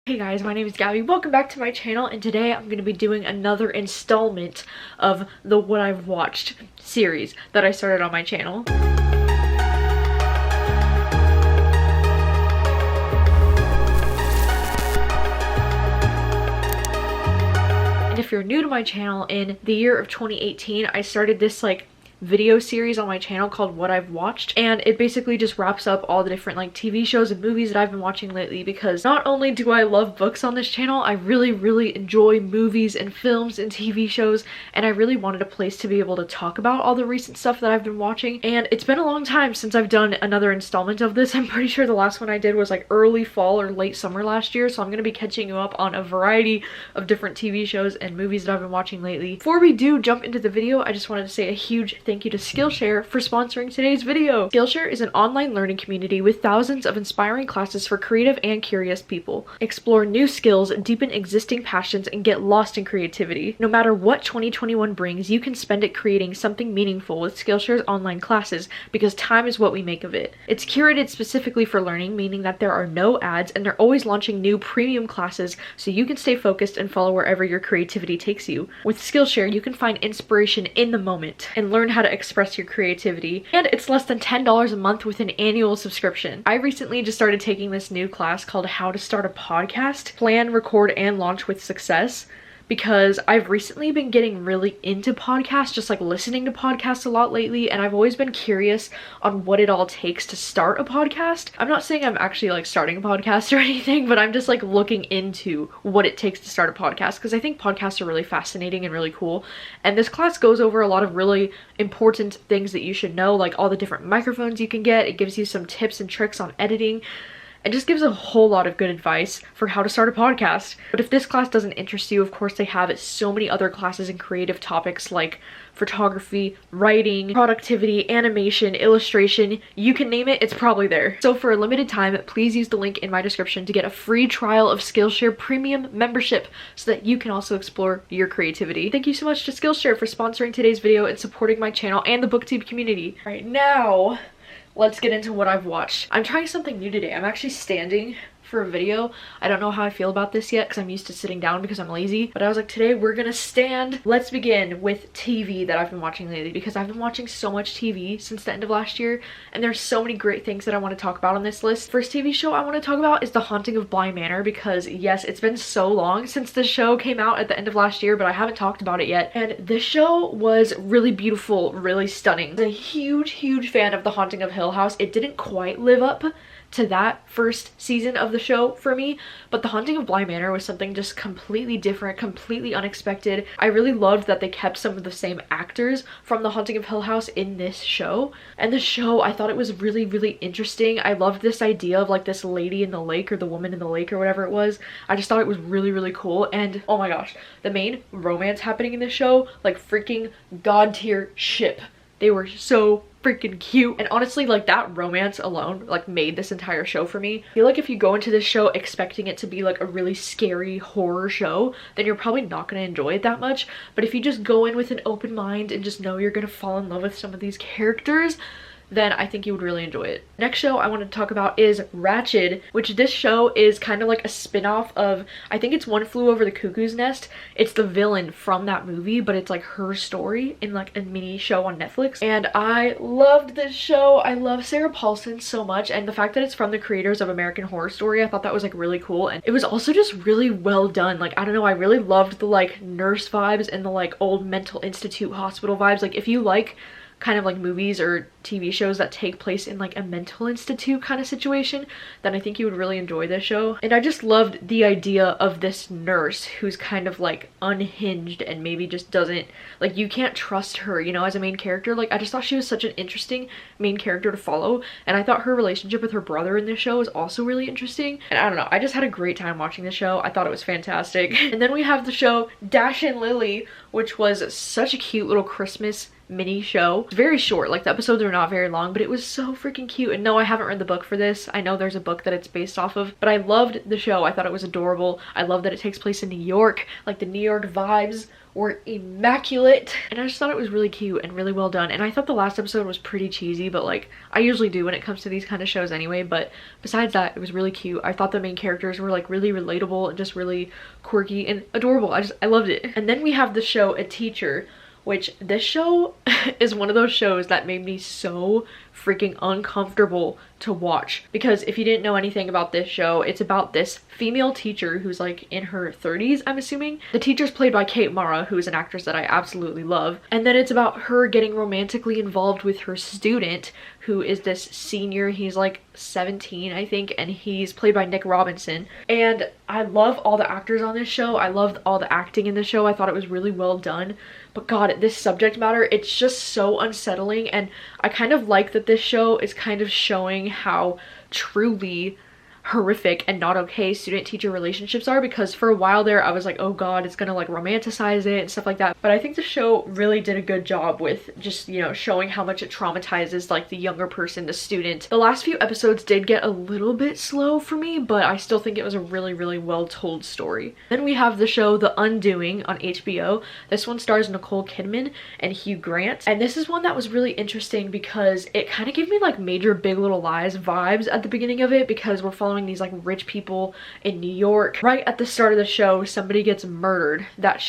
Hey guys, my name is Gabby. Welcome back to my channel, and today I'm going to be doing another installment of the What I've Watched series that I started on my channel. And if you're new to my channel, in the year of 2018, I started this video series on my channel called What I've Watched, and it basically just wraps up all the different TV shows and movies that I've been watching lately, because not only do I love books on this channel, I really enjoy movies and films and TV shows, and I really wanted a place to be able to talk about all the recent stuff that I've been watching. And it's been a long time since I've done another installment of this. I'm pretty sure the last one I did was early fall or late summer last year, so I'm gonna be catching you up on a variety of different TV shows and movies that I've been watching lately. Before we do jump into the video, I just wanted to say a huge thank you to Skillshare for sponsoring today's video. Skillshare is an online learning community with thousands of inspiring classes for creative and curious people. Explore new skills, deepen existing passions, and get lost in creativity. No matter what 2021 brings, you can spend it creating something meaningful with Skillshare's online classes, because time is what we make of it. It's curated specifically for learning, meaning that there are no ads, and they're always launching new premium classes so you can stay focused and follow wherever your creativity takes you. With Skillshare, you can find inspiration in the moment and learn how to express your creativity, and it's less than $10 a month with an annual subscription. I recently just started taking this new class called How to Start a Podcast, Plan, Record, and Launch with Success, because I've recently been getting really into podcasts, just listening to podcasts a lot lately, and I've always been curious on what it all takes to start a podcast. I'm not saying I'm actually starting a podcast or anything, but I'm just looking into what it takes to start a podcast, because I think podcasts are really fascinating and really cool. And this class goes over a lot of really important things that you should know, like all the different microphones you can get. It gives you some tips and tricks on editing. It just gives a whole lot of good advice for how to start a podcast. But if this class doesn't interest you, of course they have so many other classes in creative topics like photography, writing, productivity, animation, illustration, you can name it, it's probably there. So for a limited time, please use the link in my description to get a free trial of Skillshare Premium membership so that you can also explore your creativity. Thank you so much to Skillshare for sponsoring today's video and supporting my channel and the booktube community. All right, now let's get into what I've watched. I'm trying something new today. I'm actually standing for a video. I don't know how I feel about this yet because I'm used to sitting down because I'm lazy, but I was like, today we're gonna stand. Let's begin with TV that I've been watching lately, because I've been watching so much TV since the end of last year, and there's so many great things that I want to talk about on this list. First TV show I want to talk about is The Haunting of Bly Manor, because yes, it's been so long since the show came out at the end of last year, but I haven't talked about it yet, and this show was really beautiful, really stunning. I'm a huge fan of The Haunting of Hill House. It didn't quite live up to that first season of the show for me, but The Haunting of Bly Manor was something just completely different, completely unexpected. I really loved that they kept some of the same actors from The Haunting of Hill House in this show, and the show, I thought it was really interesting. I loved this idea of this lady in the lake, or the woman in the lake, or whatever it was. I just thought it was really cool, and oh my gosh, the main romance happening in this show, freaking god tier ship. They were so freaking cute, and honestly that romance alone made this entire show for me. I feel if you go into this show expecting it to be a really scary horror show, then you're probably not going to enjoy it that much. But if you just go in with an open mind and just know you're going to fall in love with some of these characters, then I think you would really enjoy it. Next show I want to talk about is Ratched, which this show is kind of a spin-off of, I think it's One Flew Over the Cuckoo's Nest. It's the villain from that movie, but it's her story in a mini show on Netflix. And I loved this show. I love Sarah Paulson so much, and the fact that it's from the creators of American Horror Story, I thought that was really cool. And it was also just really well done. I don't know, I really loved the nurse vibes and the old mental institute hospital vibes. If you kind of movies or TV shows that take place in a mental institute kind of situation, then I think you would really enjoy this show. And I just loved the idea of this nurse who's kind of unhinged and maybe just doesn't, you can't trust her, you know, as a main character. I just thought she was such an interesting main character to follow, and I thought her relationship with her brother in this show was also really interesting. And I don't know, I just had a great time watching the show. I thought it was fantastic. And then we have the show Dash and Lily, which was such a cute little Christmas mini show. It's very short, like the episodes are not very long, but it was so freaking cute. And no, I haven't read the book for this. I know there's a book that it's based off of, but I loved the show. I thought it was adorable. I love that it takes place in New York. Like the New York vibes were immaculate, and I just thought it was really cute and really well done. And I thought the last episode was pretty cheesy, but like I usually do when it comes to these kind of shows anyway. But besides that, it was really cute. I thought the main characters were like really relatable and just really quirky and adorable. I loved it. And then we have the show A Teacher, which this show is one of those shows that made me so freaking uncomfortable to watch, because if you didn't know anything about this show, it's about this female teacher who's like in her 30s, I'm assuming. The teacher's played by Kate Mara, who is an actress that I absolutely love, and then it's about her getting romantically involved with her student, who is this senior. He's like 17, I think, and he's played by Nick Robinson. And I love all the actors on this show. I loved all the acting in the show. I thought it was really well done. But god, this subject matter, it's just so unsettling, and I kind of like that this show is kind of showing how truly horrific and not okay student-teacher relationships are, because for a while there I was like, oh god, it's gonna like romanticize it and stuff like that. But I think the show really did a good job with just, you know, showing how much it traumatizes like the younger person, the student. The last few episodes did get a little bit slow for me, but I still think it was a really well told story. Then we have the show The Undoing on HBO. This one stars Nicole Kidman and Hugh Grant, and this is one that was really interesting because it kind of gave me like major Big Little Lies vibes at the beginning of it, because we're following these like rich people in New York. Right at the start of the show, somebody gets murdered that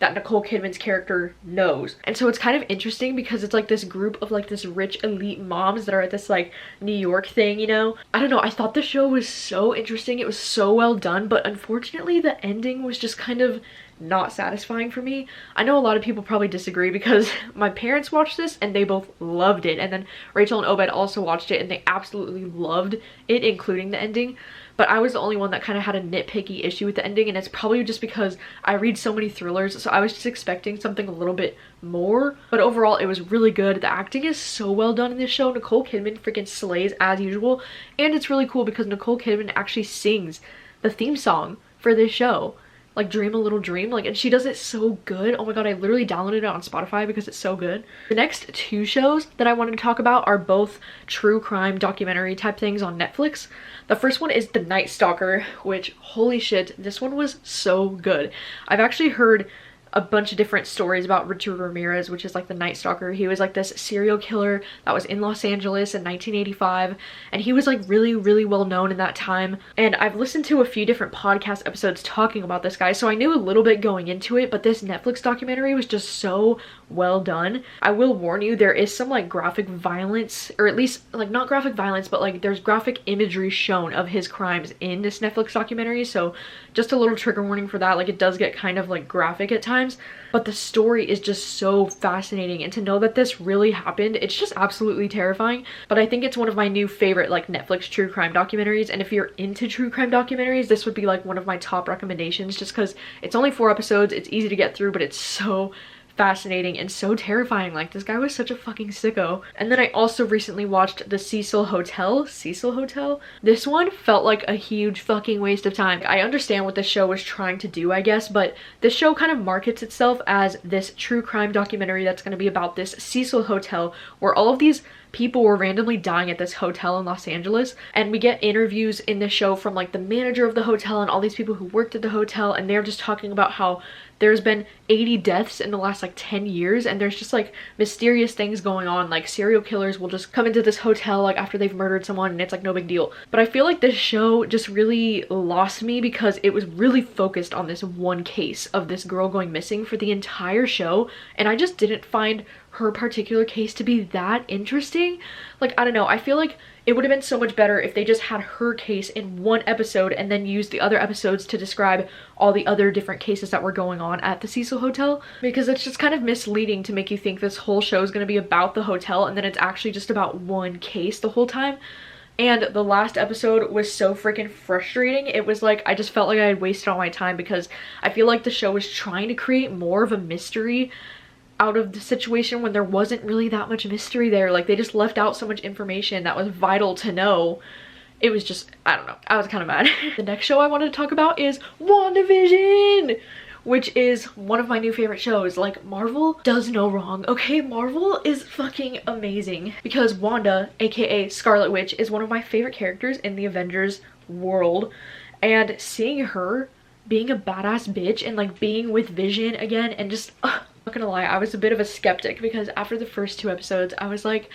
that Nicole Kidman's character knows. And so it's kind of interesting because it's like this group of like this rich elite moms that are at this like New York thing, you know? I don't know, I thought the show was so interesting. It was so well done, but unfortunately the ending was just kind of not satisfying for me. I know a lot of people probably disagree because my parents watched this and they both loved it, and then Rachel and Obed also watched it and they absolutely loved it, including the ending. But I was the only one that kind of had a nitpicky issue with the ending, and it's probably just because I read so many thrillers, so I was just expecting something a little bit more. But overall, it was really good. The acting is so well done in this show. Nicole Kidman freaking slays as usual, and it's really cool because Nicole Kidman actually sings the theme song for this show, like Dream a Little Dream, like, and she does it so good. Oh my god, I literally downloaded it on Spotify because it's so good. The next two shows that I wanted to talk about are both true crime documentary type things on Netflix. The first one is The Night Stalker, which, holy shit, this one was so good. I've actually heard a bunch of different stories about Richard Ramirez, which is like the Night Stalker. He was like this serial killer that was in Los Angeles in 1985, and he was like really well known in that time. And I've listened to a few different podcast episodes talking about this guy, so I knew a little bit going into it, but this Netflix documentary was just so well done. I will warn you, there is some like graphic violence, or at least like not graphic violence, but like there's graphic imagery shown of his crimes in this Netflix documentary, so just a little trigger warning for that. Like, it does get kind of like graphic at times, but the story is just so fascinating, and to know that this really happened, it's just absolutely terrifying. But I think it's one of my new favorite like Netflix true crime documentaries, and if you're into true crime documentaries, this would be like one of my top recommendations, just because it's only 4 episodes, it's easy to get through, but it's so fascinating and so terrifying. Like, this guy was such a fucking sicko. And then I also recently watched The Cecil Hotel. This one felt like a huge fucking waste of time. I understand what the show was trying to do, I guess, but this show kind of markets itself as this true crime documentary that's going to be about this Cecil Hotel, where all of these people were randomly dying at this hotel in Los Angeles, and we get interviews in the show from like the manager of the hotel and all these people who worked at the hotel, and they're just talking about how there's been 80 deaths in the last like 10 years, and there's just like mysterious things going on. Like, serial killers will just come into this hotel like after they've murdered someone, and it's like no big deal. But I feel like this show just really lost me because it was really focused on this one case of this girl going missing for the entire show, and I just didn't find her particular case to be that interesting. Like, I don't know, I feel like it would have been so much better if they just had her case in one episode and then used the other episodes to describe all the other different cases that were going on at the Cecil Hotel, because it's just kind of misleading to make you think this whole show is going to be about the hotel and then it's actually just about one case the whole time. And the last episode was so freaking frustrating. It was like, I just felt like I had wasted all my time, because I feel like the show was trying to create more of a mystery out of the situation when there wasn't really that much mystery there. Like, they just left out so much information that was vital to know. It was just, I don't know, I was kind of mad. The next show I wanted to talk about is WandaVision, which is one of my new favorite shows. Like, Marvel does no wrong, okay? Marvel is fucking amazing because Wanda, aka Scarlet Witch, is one of my favorite characters in the Avengers world, and seeing her being a badass bitch and like being with Vision again, and just not gonna lie, I was a bit of a skeptic because after the first 2 episodes I was like,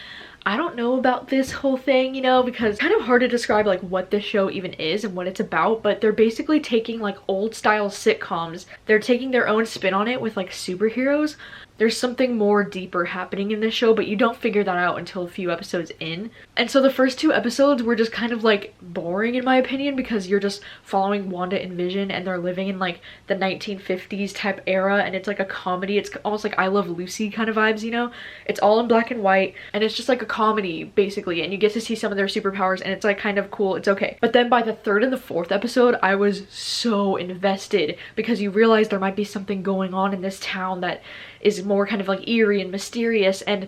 I don't know about this whole thing, you know, because it's kind of hard to describe like what this show even is and what it's about, but they're basically taking like old style sitcoms, they're taking their own spin on it with like superheroes. There's something more deeper happening in this show, but you don't figure that out until a few episodes in. And so the first 2 episodes were just kind of like boring in my opinion, because you're just following Wanda and Vision and they're living in like the 1950s type era, and it's like a comedy. It's almost like I Love Lucy kind of vibes, you know? It's all in black and white and it's just like a comedy basically, and you get to see some of their superpowers and it's like kind of cool, it's okay. But then by the 3rd and the 4th episode I was so invested, because you realize there might be something going on in this town that is more kind of like eerie and mysterious, and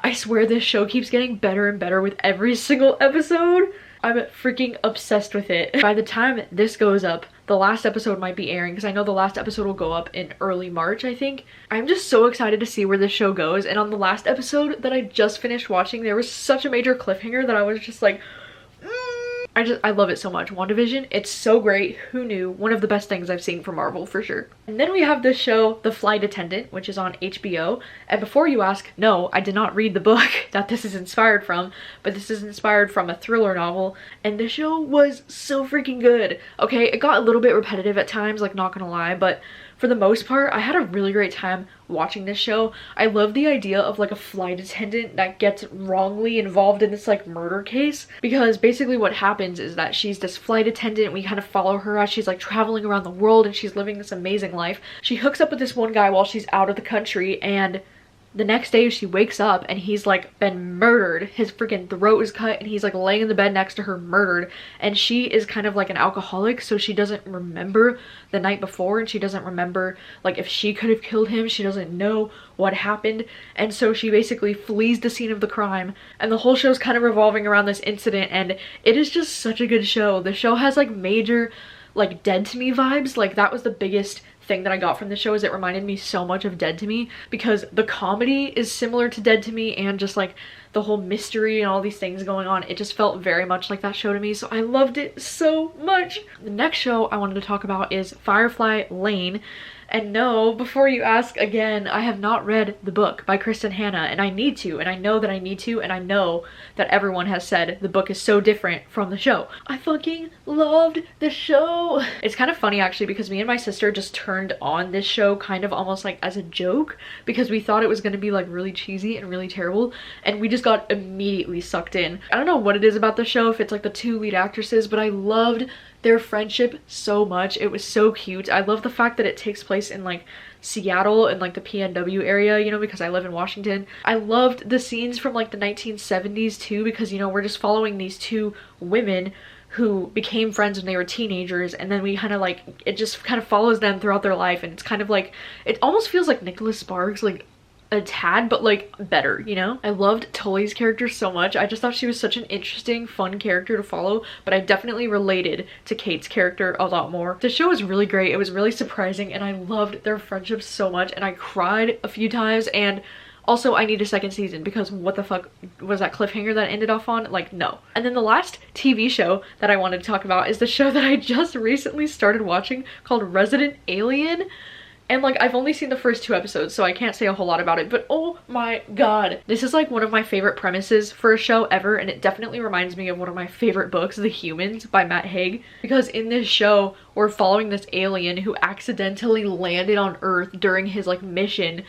I swear this show keeps getting better and better with every single episode. I'm freaking obsessed with it. By the time this goes up, the last episode might be airing, because I know the last episode will go up in early March, I think. I'm just so excited to see where this show goes, and on the last episode that I just finished watching, there was such a major cliffhanger that I was just like, I love it so much. WandaVision, it's so great. Who knew? One of the best things I've seen from Marvel for sure. And then we have this show, The Flight Attendant, which is on HBO. And before you ask, no, I did not read the book that this is inspired from, but this is inspired from a thriller novel. And this show was so freaking good. Okay, it got a little bit repetitive at times, like not gonna lie, but for the most part, I had a really great time watching this show. I love the idea of like a flight attendant that gets wrongly involved in this like murder case, because basically what happens is that she's this flight attendant. We kind of follow her as she's like traveling around the world and she's living this amazing life. She hooks up with this one guy while she's out of the country, and the next day she wakes up and he's like been murdered. His freaking throat is cut and he's like laying in the bed next to her murdered, and she is kind of like an alcoholic, so she doesn't remember the night before, and she doesn't remember like if she could have killed him. She doesn't know what happened, and so she basically flees the scene of the crime, and the whole show's kind of revolving around this incident, and it is just such a good show. The show has like major like Dead to Me vibes. Like that was the biggest thing that I got from the show, is it reminded me so much of Dead to Me, because the comedy is similar to Dead to Me, and just like the whole mystery and all these things going on, it just felt very much like that show to me, so I loved it so much. The next show I wanted to talk about is Firefly Lane. And no, before you ask again, I have not read the book by Kristen Hanna, and I need to, and I know that I need to, and I know that everyone has said the book is so different from the show. I fucking loved the show. It's kind of funny actually, because me and my sister just turned on this show kind of almost like as a joke, because we thought it was going to be like really cheesy and really terrible, and we just got immediately sucked in. I don't know what it is about the show, if it's like the 2 lead actresses, but I loved their friendship so much. It was so cute. I love the fact that it takes place in like Seattle and like the PNW area, you know, because I live in Washington. I loved the scenes from like the 1970s too, because, you know, we're just following these 2 women who became friends when they were teenagers, and then we kind of like, it just kind of follows them throughout their life, and it's kind of like, it almost feels like Nicholas Sparks, like a tad, but like better, you know? I loved Tully's character so much. I just thought she was such an interesting, fun character to follow, but I definitely related to Kate's character a lot more. The show was really great. It was really surprising, and I loved their friendship so much, and I cried a few times, and also I need a 2nd season, because what the fuck was that cliffhanger that ended off on? Like, no. And then the last TV show that I wanted to talk about is the show that I just recently started watching called Resident Alien. And like, I've only seen the first 2 episodes, so I can't say a whole lot about it, but oh my god. This is like one of my favorite premises for a show ever, and it definitely reminds me of one of my favorite books, The Humans by Matt Haig, because in this show, we're following this alien who accidentally landed on Earth during his like mission,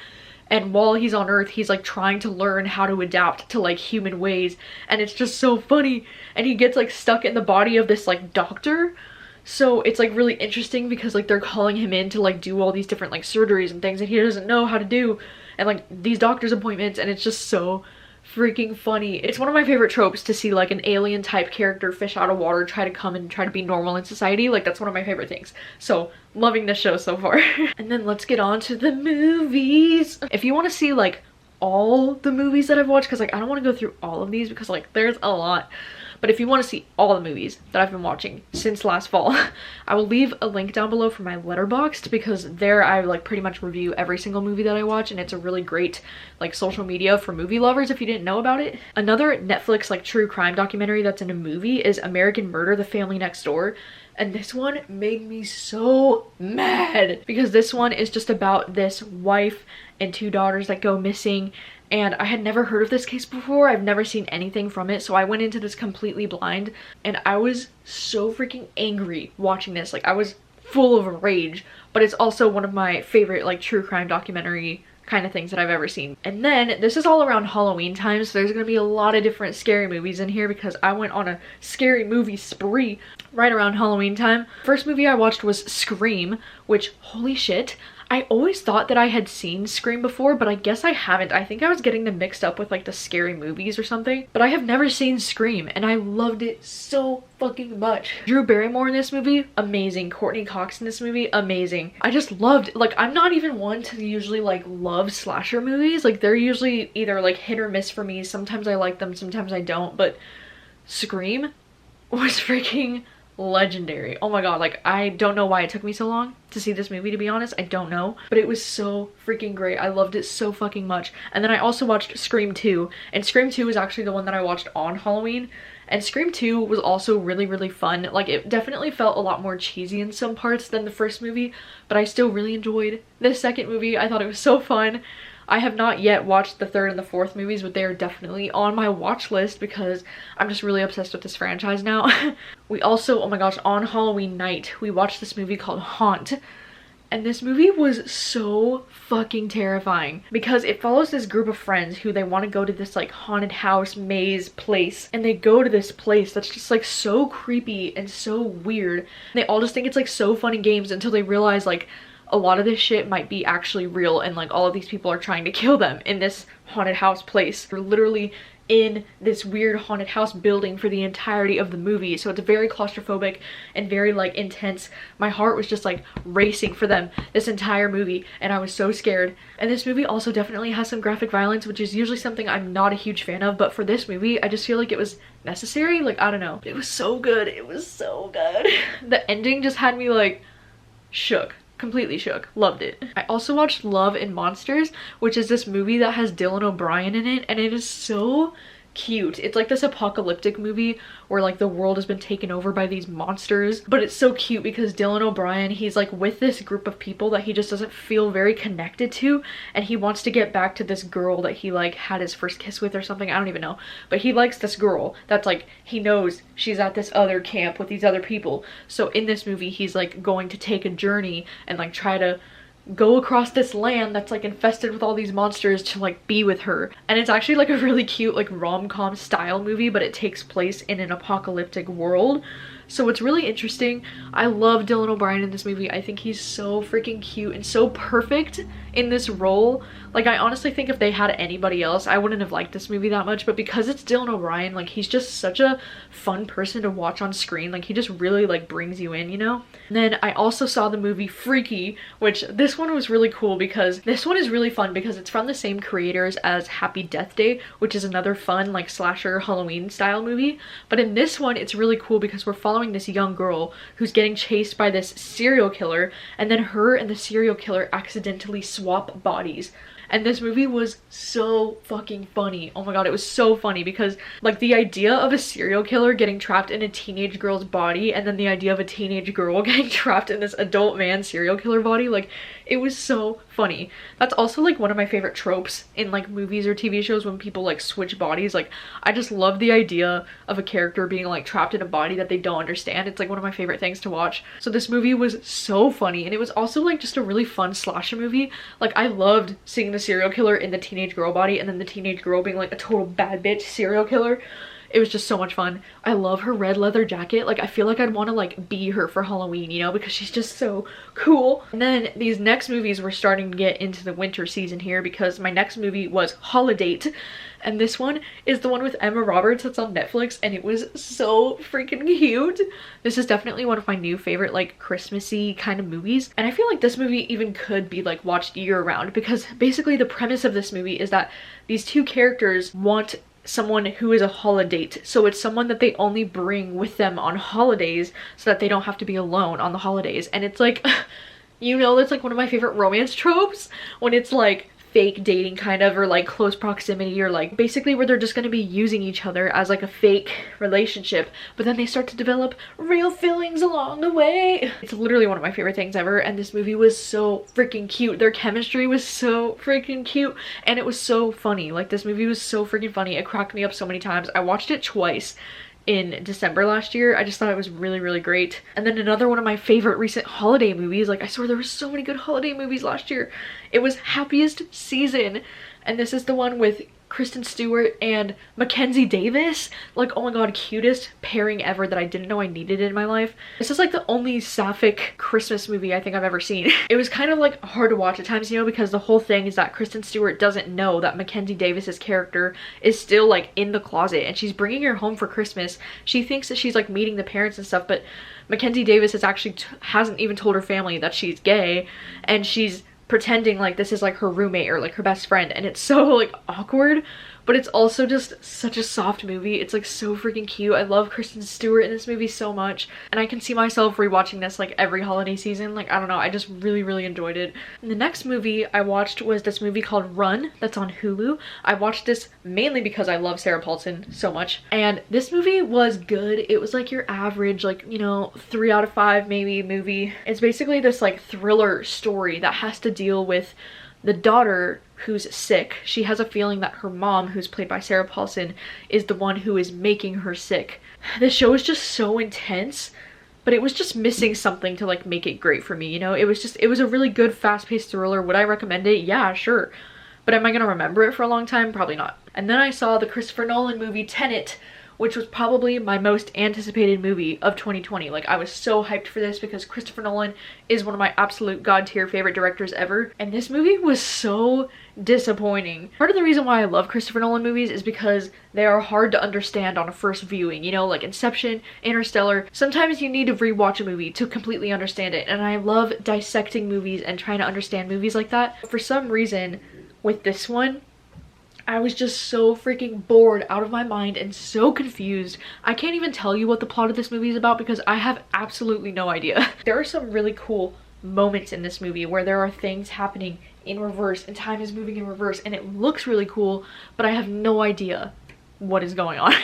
and while he's on Earth, he's like trying to learn how to adapt to like human ways, and it's just so funny, and he gets like stuck in the body of this like doctor. So it's like really interesting, because like they're calling him in to like do all these different like surgeries and things that he doesn't know how to do, and like these doctor's appointments, and it's just so freaking funny. It's one of my favorite tropes to see like an alien type character fish out of water try to come and try to be normal in society. Like that's one of my favorite things. So loving this show so far. And then let's get on to the movies. If you want to see like all the movies that I've watched, because like I don't want to go through all of these because like there's a lot. But if you want to see all the movies that I've been watching since last fall, I will leave a link down below for my Letterboxd, because there I like pretty much review every single movie that I watch, and it's a really great like social media for movie lovers if you didn't know about it. Another Netflix like true crime documentary that's in a movie is American Murder: The Family Next Door. And this one made me so mad, because this one is just about this wife and 2 daughters that go missing. And I had never heard of this case before. I've never seen anything from it. So I went into this completely blind, and I was so freaking angry watching this. Like, I was full of rage, but it's also one of my favorite like true crime documentary kind of things that I've ever seen. And then this is all around Halloween time, so there's gonna be a lot of different scary movies in here, because I went on a scary movie spree right around Halloween time. First movie I watched was Scream, which, holy shit, I always thought that I had seen Scream before, but I guess I haven't. I think I was getting them mixed up with like the Scary Movies or something, but I have never seen Scream, and I loved it so fucking much. Drew Barrymore in this movie, amazing. Courtney Cox in this movie, amazing. I just loved, like, I'm not even one to usually like love slasher movies. Like, they're usually either like hit or miss for me. Sometimes I like them, sometimes I don't, but Scream was freaking legendary. Oh my god, like, I don't know why it took me so long to see this movie, to be honest. I don't know, but it was so freaking great. I loved it so fucking much. And then I also watched Scream 2, and Scream 2 was actually the one that I watched on Halloween, and Scream 2 was also really fun. Like, it definitely felt a lot more cheesy in some parts than the first movie, but I still really enjoyed the second movie. I thought it was so fun. I have not yet watched the third and the fourth movies, but they are definitely on my watch list because I'm just really obsessed with this franchise now. We also, oh my gosh, on Halloween night, we watched this movie called Haunt. And this movie was so fucking terrifying, because it follows this group of friends who they want to go to this like haunted house maze place, and they go to this place that's just like so creepy and so weird. They all just think it's like so fun and games until they realize like a lot of this shit might be actually real, and like all of these people are trying to kill them in this haunted house place. They're literally in this weird haunted house building for the entirety of the movie, so it's very claustrophobic and very like intense. My heart was just like racing for them this entire movie, and I was so scared. And this movie also definitely has some graphic violence, which is usually something I'm not a huge fan of, but for this movie I just feel like it was necessary. Like, I don't know, it was so good. It was so good. The ending just had me like shook. Completely shook. Loved it. I also watched Love and Monsters, which is this movie that has Dylan O'Brien in it, and it is so cute. It's like this apocalyptic movie where like the world has been taken over by these monsters, but it's so cute because Dylan O'Brien, he's like with this group of people that he just doesn't feel very connected to, and he wants to get back to this girl that he like had his first kiss with or something. I don't even know, but he likes this girl that's like, he knows she's at this other camp with these other people. So in this movie he's like going to take a journey and like try to go across this land that's like infested with all these monsters to like be with her. And it's actually like a really cute like rom-com style movie, but it takes place in an apocalyptic world, so it's really interesting. I love Dylan O'Brien in this movie. I think he's so freaking cute and so perfect in this role. Like, I honestly think if they had anybody else, I wouldn't have liked this movie that much, but because it's Dylan O'Brien, like, he's just such a fun person to watch on screen. Like, he just really like brings you in, you know? And then I also saw the movie Freaky, which this one was really cool because this one is really fun because it's from the same creators as Happy Death Day, which is another fun like slasher Halloween style movie. But in this one it's really cool because we're following this young girl who's getting chased by this serial killer, and then her and the serial killer accidentally swap bodies. And this movie was so fucking funny. Oh my god, it was so funny because like the idea of a serial killer getting trapped in a teenage girl's body, and then the idea of a teenage girl getting trapped in this adult man serial killer body, like, it was so funny. That's also like one of my favorite tropes in like movies or TV shows, when people like switch bodies. Like, I just love the idea of a character being like trapped in a body that they don't understand. It's like one of my favorite things to watch. So this movie was so funny, and it was also like just a really fun slasher movie. Like, I loved seeing the serial killer in the teenage girl body, and then the teenage girl being like a total bad bitch serial killer. It was just so much fun. I love her red leather jacket. Like, I feel like I'd want to like be her for Halloween, you know, because she's just so cool. And then these next movies, we're starting to get into the winter season here, because my next movie was Holidate, and this one is the one with Emma Roberts that's on Netflix, and it was so freaking cute. This is definitely one of my new favorite like Christmassy kind of movies, and I feel like this movie even could be like watched year round, because basically the premise of this movie is that these two characters want someone who is a holidate. So it's someone that they only bring with them on holidays so that they don't have to be alone on the holidays. And it's like, you know, that's like one of my favorite romance tropes, when it's like fake dating kind of, or like close proximity, or like basically where they're just going to be using each other as like a fake relationship, but then they start to develop real feelings along the way. It's literally one of my favorite things ever, and this movie was so freaking cute. Their chemistry was so freaking cute, and it was so funny. Like, this movie was so freaking funny. It cracked me up so many times. I watched it twice in December last year. I just thought it was really, really great. And then another one of my favorite recent holiday movies, like I swear there were so many good holiday movies last year. It was Happiest Season, and this is the one with Kristen Stewart and Mackenzie Davis. Like, oh my god, cutest pairing ever that I didn't know I needed in my life. This is like the only sapphic Christmas movie I think I've ever seen. It was kind of like hard to watch at times, you know, because the whole thing is that Kristen Stewart doesn't know that Mackenzie Davis's character is still like in the closet, and she's bringing her home for Christmas. She thinks that she's like meeting the parents and stuff, but Mackenzie Davis is actually hasn't even told her family that she's gay, and she's pretending like this is like her roommate or like her best friend, and it's so like awkward, but it's also just such a soft movie. It's like so freaking cute. I love Kristen Stewart in this movie so much, and I can see myself rewatching this like every holiday season. Like, I don't know, I just really, really enjoyed it. And the next movie I watched was this movie called Run, that's on Hulu. I watched this mainly because I love Sarah Paulson so much, and this movie was good. It was like your average, like, you know, 3 out of 5 maybe movie. It's basically this like thriller story that has to deal with the daughter who's sick. She has a feeling that her mom, who's played by Sarah Paulson, is the one who is making her sick. This show is just so intense, but it was just missing something to like make it great for me, you know? It was a really good fast-paced thriller. Would I recommend it? Yeah, sure. But am I gonna remember it for a long time? Probably not. And then I saw the Christopher Nolan movie Tenet, which was probably my most anticipated movie of 2020. Like, I was so hyped for this because Christopher Nolan is one of my absolute god tier favorite directors ever. And this movie was so disappointing. Part of the reason why I love Christopher Nolan movies is because they are hard to understand on a first viewing, you know, like Inception, Interstellar. Sometimes you need to rewatch a movie to completely understand it, and I love dissecting movies and trying to understand movies like that. For some reason, with this one, I was just so freaking bored out of my mind and so confused. I can't even tell you what the plot of this movie is about because I have absolutely no idea. There are some really cool moments in this movie where there are things happening in reverse and time is moving in reverse, and it looks really cool, but I have no idea what is going on.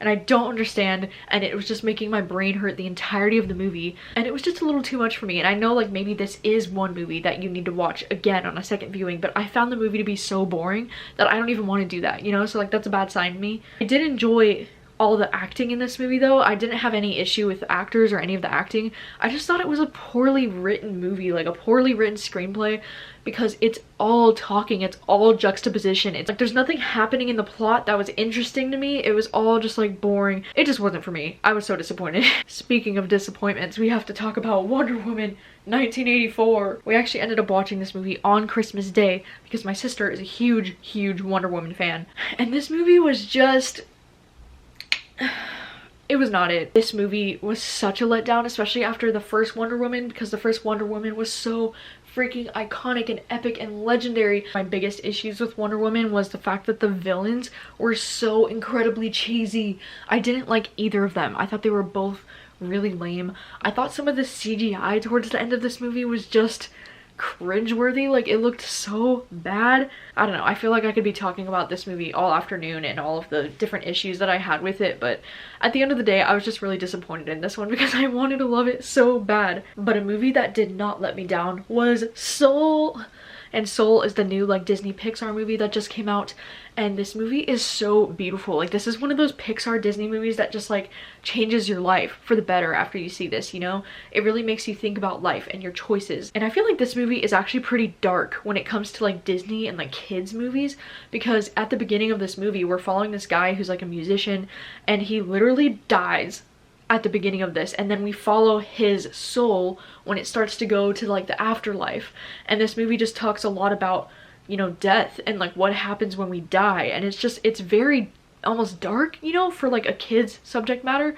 And I don't understand, and it was just making my brain hurt the entirety of the movie, and it was just a little too much for me. And I know like maybe this is one movie that you need to watch again on a second viewing, but I found the movie to be so boring that I don't even want to do that, you know? So like, that's a bad sign to me. I did enjoy all the acting in this movie though. I didn't have any issue with the actors or any of the acting. I just thought it was a poorly written movie, like a poorly written screenplay, because it's all talking, it's all juxtaposition. It's like there's nothing happening in the plot that was interesting to me. It was all just like boring. It just wasn't for me. I was so disappointed. Speaking of disappointments, we have to talk about Wonder Woman 1984. We actually ended up watching this movie on Christmas Day because my sister is a huge, huge Wonder Woman fan. And this movie was just... it was not it. This movie was such a letdown, especially after the first Wonder Woman, because the first Wonder Woman was so freaking iconic and epic and legendary. My biggest issues with Wonder Woman was the fact that the villains were so incredibly cheesy. I didn't like either of them. I thought they were both really lame. I thought some of the CGI towards the end of this movie was just cringeworthy. Like, it looked so bad. I don't know, I feel like I could be talking about this movie all afternoon and all of the different issues that I had with it, but at the end of the day I was just really disappointed in this one because I wanted to love it so bad. But a movie that did not let me down was Soul. And Soul is the new like Disney Pixar movie that just came out, and this movie is so beautiful. Like, this is one of those Pixar Disney movies that just like changes your life for the better after you see this, you know? It really makes you think about life and your choices. And I feel like this movie is actually pretty dark when it comes to like Disney and like kids movies, because at the beginning of this movie we're following this guy who's like a musician, and he literally dies at the beginning of this, and then we follow his soul when it starts to go to like the afterlife. And this movie just talks a lot about, you know, death and like what happens when we die, and it's very almost dark, you know, for like a kid's subject matter.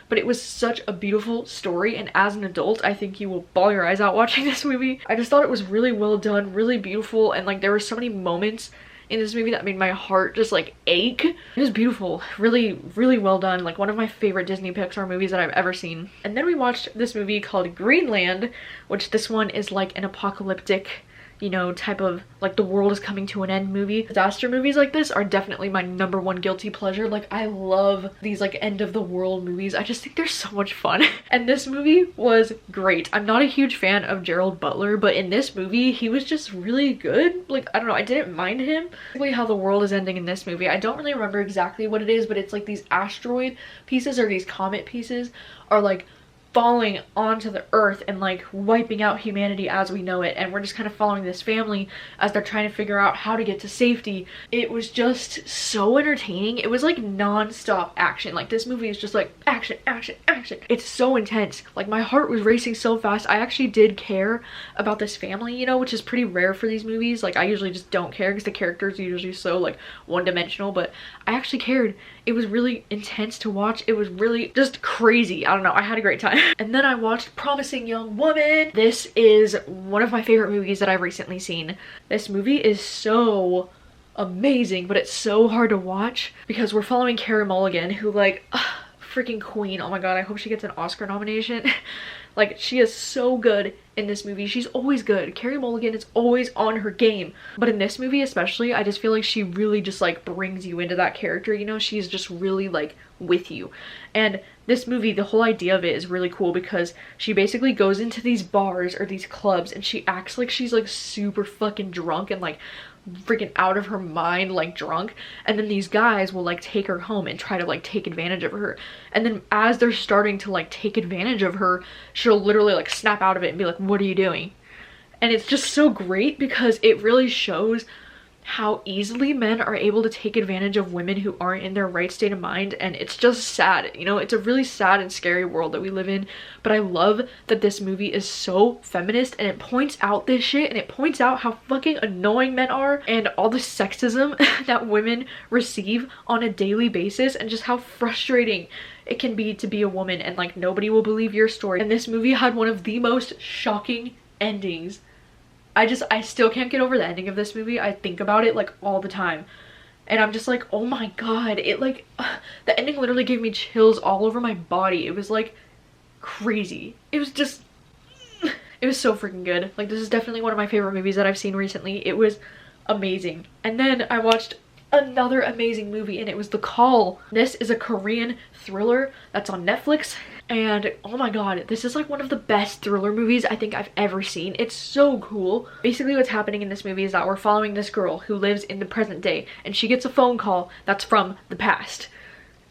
But it was such a beautiful story, and as an adult I think you will bawl your eyes out watching this movie. I just thought it was really well done, really beautiful, and like there were so many moments in this movie that made my heart just like ache. It was beautiful, really, really well done. Like one of my favorite Disney Pixar movies that I've ever seen. And then we watched this movie called Greenland, which this one is like an apocalyptic, you know, type of like the world is coming to an end movie. Disaster movies like this are definitely my #1 guilty pleasure. Like I love these like end of the world movies. I just think they're so much fun. And this movie was great. I'm not a huge fan of Gerald Butler, but in this movie he was just really good. Like I don't know, I didn't mind him. Basically how the world is ending in this movie, I don't really remember exactly what it is, but it's like these asteroid pieces or these comet pieces are like falling onto the earth and like wiping out humanity as we know it, and we're just kind of following this family as they're trying to figure out how to get to safety. It was just so entertaining. It was like non-stop action. Like this movie is just like action, action, action. It's so intense. Like my heart was racing so fast. I actually did care about this family, you know, which is pretty rare for these movies. Like I usually just don't care because the characters are usually so like one-dimensional, but I actually cared. It was really intense to watch. It was really just crazy. I don't know, I had a great time. And then I watched Promising Young Woman. This is one of my favorite movies that I've recently seen. This movie is so amazing, but it's so hard to watch because we're following Carey Mulligan, who like, freaking queen. Oh my god, I hope she gets an Oscar nomination. Like she is so good in this movie. She's always good. Carey Mulligan is always on her game. But in this movie especially, I just feel like she really just like brings you into that character, you know? She's just really like with you. And this movie, the whole idea of it is really cool because she basically goes into these bars or these clubs and she acts like she's like super fucking drunk and like freaking out of her mind, like drunk, and then these guys will like take her home and try to like take advantage of her, and then as they're starting to like take advantage of her, she'll literally like snap out of it and be like, what are you doing? And it's just so great because it really shows how easily men are able to take advantage of women who aren't in their right state of mind. And it's just sad, you know? It's a really sad and scary world that we live in, but I love that this movie is so feminist and it points out this shit, and it points out how fucking annoying men are and all the sexism that women receive on a daily basis, and just how frustrating it can be to be a woman and like nobody will believe your story. And this movie had one of the most shocking endings. I still can't get over the ending of this movie. I think about it like all the time. And I'm just like, oh my god. It like, the ending literally gave me chills all over my body. It was like crazy. It was just, it was so freaking good. Like this is definitely one of my favorite movies that I've seen recently. It was amazing. And then I watched another amazing movie, and it was The Call. This is a Korean thriller that's on Netflix, and oh my god, this is like one of the best thriller movies I think I've ever seen. It's so cool. Basically what's happening in this movie is that we're following this girl who lives in the present day, and she gets a phone call that's from the past,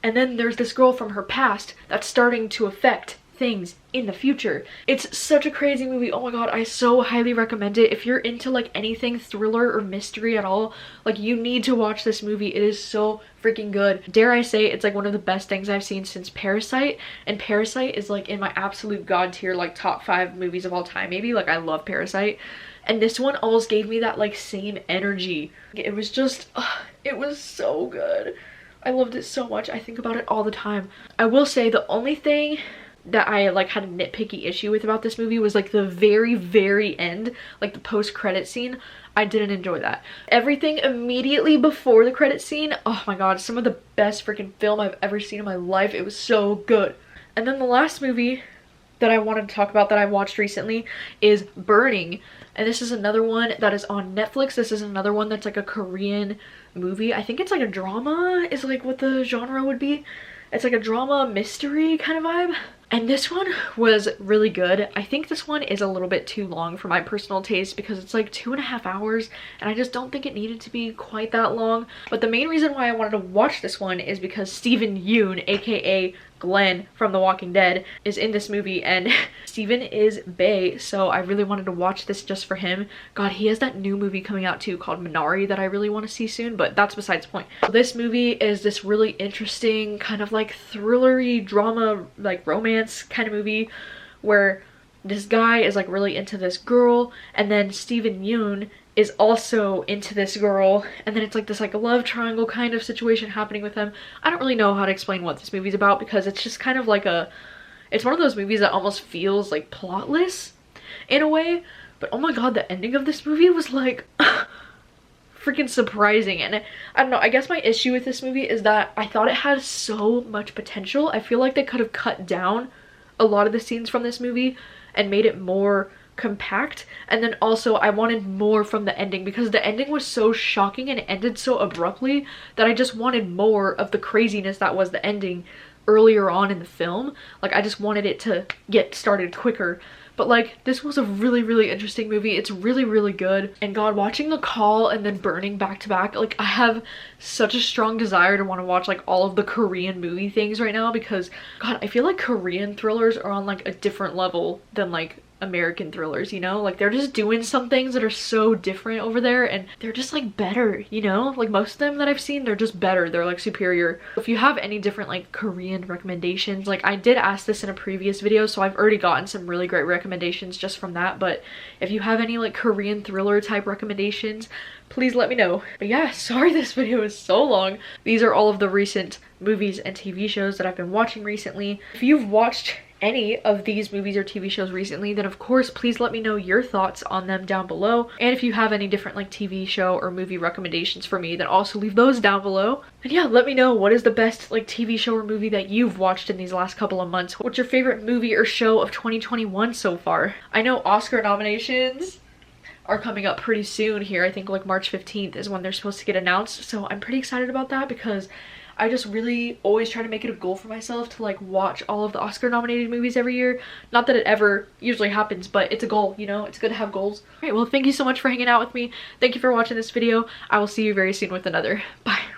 and then there's this girl from her past that's starting to affect things in the future. It's such a crazy movie. Oh my god, I so highly recommend it. If you're into like anything thriller or mystery at all, like you need to watch this movie. It is so freaking good. Dare I say it's like one of the best things I've seen since Parasite, and Parasite is like in my absolute god tier, like top 5 movies of all time maybe. Like I love Parasite, and this one almost gave me that like same energy. It was just it was so good. I loved it so much. I think about it all the time. I will say the only thing that I like had a nitpicky issue with about this movie was like the very end, like the post-credit scene. I didn't enjoy that. Everything immediately before the credit scene, oh my god, some of the best freaking film I've ever seen in my life. It was so good. And then the last movie that I wanted to talk about that I watched recently is Burning, and this is another one that is on Netflix. This is another one that's like a Korean movie. I think it's like a drama is like what the genre would be. It's like a drama mystery kind of vibe. And this one was really good. I think this one is a little bit too long for my personal taste because it's like 2.5 hours, and I just don't think it needed to be quite that long. But the main reason why I wanted to watch this one is because Steven Yeun, aka Glenn from The Walking Dead, is in this movie, and Steven is bae, so I really wanted to watch this just for him. God, he has that new movie coming out too called Minari that I really want to see soon, but that's besides the point. This movie is this really interesting kind of like thrillery drama, like romance kind of movie where this guy is like really into this girl, and then Steven Yeun is also into this girl, and then it's like this like a love triangle kind of situation happening with them. I don't really know how to explain what this movie's about because it's just kind of like it's one of those movies that almost feels like plotless in a way, but oh my god, the ending of this movie was like freaking surprising. And I don't know, I guess my issue with this movie is that I thought it had so much potential. I feel like they could have cut down a lot of the scenes from this movie and made it more compact. And then also I wanted more from the ending, because the ending was so shocking and it ended so abruptly that I just wanted more of the craziness that was the ending earlier on in the film. Like, I just wanted it to get started quicker. But like, this was a really interesting movie. It's really good. And God, watching The Call and then Burning back to back, like, I have such a strong desire to want to watch like all of the Korean movie things right now, because God, I feel like Korean thrillers are on like a different level than like American thrillers, you know? Like, they're just doing some things that are so different over there, and they're just like better, you know? Like, most of them that I've seen, they're just better. They're like superior. If you have any different like Korean recommendations, like I did ask this in a previous video, so I've already gotten some really great recommendations just from that. But if you have any like Korean thriller type recommendations, please let me know. But yeah, sorry this video is so long. These are all of the recent movies and TV shows that I've been watching recently. If you've watched any of these movies or TV shows recently, then of course please let me know your thoughts on them down below. And if you have any different like TV show or movie recommendations for me, then also leave those down below. And yeah, let me know, what is the best like TV show or movie that you've watched in these last couple of months? What's your favorite movie or show of 2021 so far? I know Oscar nominations are coming up pretty soon here. I think like March 15th is when they're supposed to get announced, so I'm pretty excited about that, because I just really always try to make it a goal for myself to like watch all of the Oscar nominated movies every year. Not that it ever usually happens, but it's a goal, you know? It's good to have goals. Alright, well, thank you so much for hanging out with me. Thank you for watching this video. I will see you very soon with another. Bye.